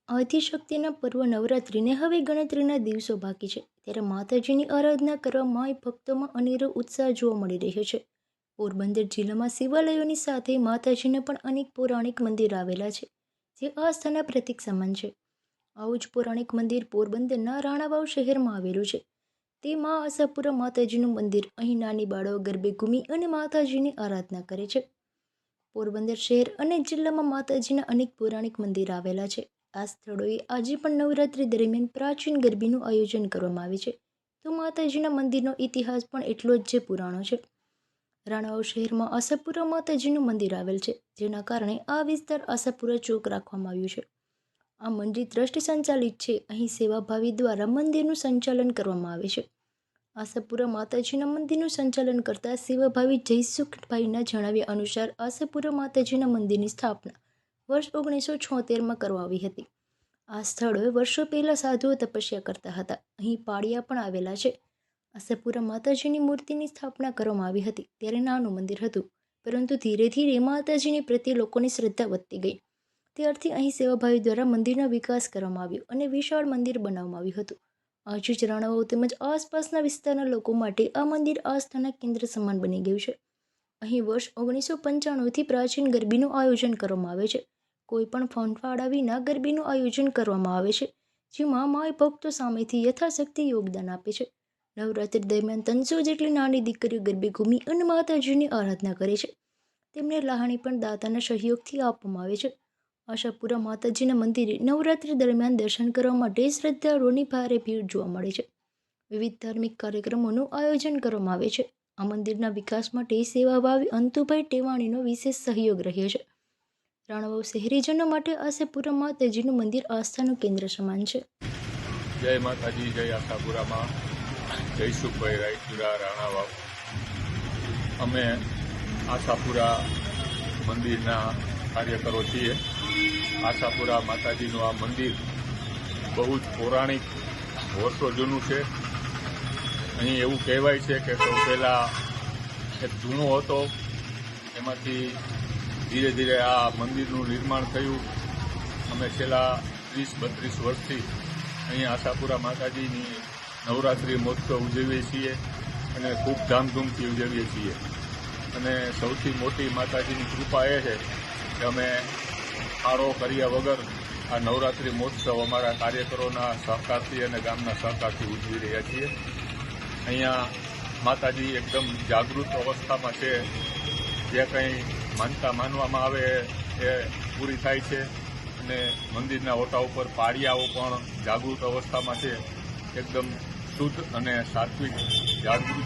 આદિશક્તિના પર્વ નવરાત્રિને હવે ગણતરીના દિવસો બાકી છે, ત્યારે માતાજીની આરાધના કરવા માય ભક્તોમાં અનેરો ઉત્સાહ જોવા મળી રહ્યો છે. પોરબંદર જિલ્લામાં શિવાલયોની સાથે માતાજીના પણ અનેક પૌરાણિક મંદિર આવેલા છે, જે આસ્થાના પ્રતીક સમાન છે. આવું જ પૌરાણિક મંદિર પોરબંદરના રાણાવાવ શહેરમાં આવેલું છે. તે મા આશાપુરા માતાજીનું મંદિર. અહીં નાની બાળાઓ ગરબે ઘૂમી અને માતાજીની આરાધના કરે છે. પોરબંદર શહેર અને જિલ્લામાં માતાજીના અનેક પૌરાણિક મંદિર આવેલા છે. આ સ્થળોએ આજે પણ નવરાત્રી દરમિયાન પ્રાચીન ગરબીનું આયોજન કરવામાં આવે છે. તો માતાજીના મંદિરનો ઇતિહાસ પણ એટલો જ પુરાણો છે. રાણાવાવ શહેરમાં આશાપુરા માતાજીનું મંદિર આવેલ છે, જેના કારણે આ વિસ્તાર આશાપુરા ચોક રાખવામાં આવ્યું છે. આ મંદિર ટ્રસ્ટ સંચાલિત છે. અહીં સેવાભાવી દ્વારા મંદિરનું સંચાલન કરવામાં આવે છે. આશાપુરા માતાજીના મંદિરનું સંચાલન કરતા સેવાભાવી જયસુખભાઈના જણાવ્યા અનુસાર આશાપુરા માતાજીના મંદિરની સ્થાપના વર્ષ 1976માં કરવામાં આવી હતી. આ સ્થળોએ વર્ષો પહેલાં સાધુઓ તપસ્યા કરતા હતા. અહીં પાળિયા પણ આવેલા છે. આશાપુરા માતાજીની મૂર્તિની સ્થાપના કરવામાં આવી હતી ત્યારે નાનું મંદિર હતું, પરંતુ ધીરે ધીરે માતાજીની પ્રત્યે લોકોની શ્રદ્ધા વધતી ગઈ. ત્યારથી અહીં સેવાભાવી દ્વારા મંદિરનો વિકાસ કરવામાં આવ્યો અને વિશાળ મંદિર બનાવવામાં આવ્યું હતું. આજે જ રાણાવાવ તેમજ આસપાસના વિસ્તારના લોકો માટે આ મંદિર આસ્થાના કેન્દ્ર સમાન બની ગયું છે. અહીં વર્ષ 1995થી પ્રાચીન ગરબીનું આયોજન કરવામાં આવે છે. કોઈ પણ ફંફાડા વિના ગરબીનું આયોજન કરવામાં આવે છે, જેમાં માય ભક્તો સામેથી યથાશક્તિ યોગદાન આપે છે. નવરાત્રિ દરમિયાન 300 જેટલી નાની દીકરીઓ ગરબે ઘૂમી અને માતાજીની આરાધના કરે છે. તેમને લાહણી પણ દાતાના સહયોગથી આપવામાં આવે છે. આશાપુરા માતાજીના મંદિરે નવરાત્રિ દરમિયાન દર્શન કરવા માટે શ્રદ્ધાળુઓની ભારે ભીડ જોવા મળે છે. વિવિધ ધાર્મિક કાર્યક્રમોનું આયોજન કરવામાં આવે છે. આ મંદિરના વિકાસ માટે સેવાભાવી અંતુભાઈ ટેવાણીનો વિશેષ સહયોગ રહ્યો છે. રાણાવાવ શહેરીજનો માટે આશાપુરા માતાજીનું મંદિર આસ્થાનું કેન્દ્ર સમાન છે. જય માતાજી, જય આશાપુરામાં, જયસુખભાઈ રાયચુરા, રાણાવાવ. અમે આશાપુરા મંદિરના કાર્યકરો છીએ. આશાપુરા માતાજીનું આ મંદિર બહુ જ પૌરાણિક, વર્ષો જૂનું છે. અહીં એવું કહેવાય છે કે સૌ પહેલાં એક જૂનો હતો, એમાંથી ધીરે ધીરે આ મંદિરનું નિર્માણ થયું. અમે છેલ્લા 30-32 વર્ષથી અહીં આશાપુરા માતાજીની નવરાત્રિ મહોત્સવ ઉજવીએ છીએ અને ખૂબ ધામધૂમથી ઉજવીએ છીએ. અને સૌથી મોટી માતાજીની કૃપા એ છે કે અમે ફાળો કર્યા વગર આ નવરાત્રિ મહોત્સવ અમારા કાર્યકરોના સહકારથી અને ગામના સહકારથી ઉજવી રહ્યા છીએ. અહીંયા માતાજી એકદમ જાગૃત અવસ્થામાં છે. જે કંઈ માનતા માનવામાં આવે એ પૂરી થાય છે. અને મંદિરના ઓટા ઉપર પાળિયાઓ પણ જાગૃત અવસ્થામાં છે. એકદમ શુદ્ધ અને સાત્વિક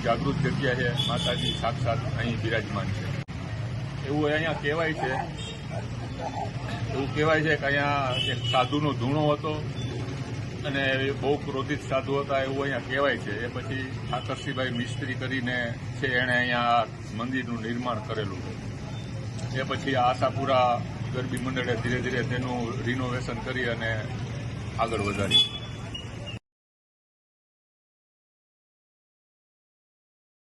જાગૃત જગ્યાએ માતાજી સાક્ષાત અહીં બિરાજમાન છે. એવું અહીંયા કહેવાય છે કે અહીંયા એક સાધુનો ધૂણો હતો અને બહુ ક્રોધિત સાધુ હતા, એવું અહીંયા કહેવાય છે. એ પછી ઠાકરસિંહભાઈ મિસ્ત્રી કરીને છે, એણે અહીંયા મંદિરનું નિર્માણ કરેલું છે. એ પછી આશાપુરા ગરબી મંડળે ધીરે ધીરે તેનું રિનોવેશન કરી અને આગળ વધાર્યું.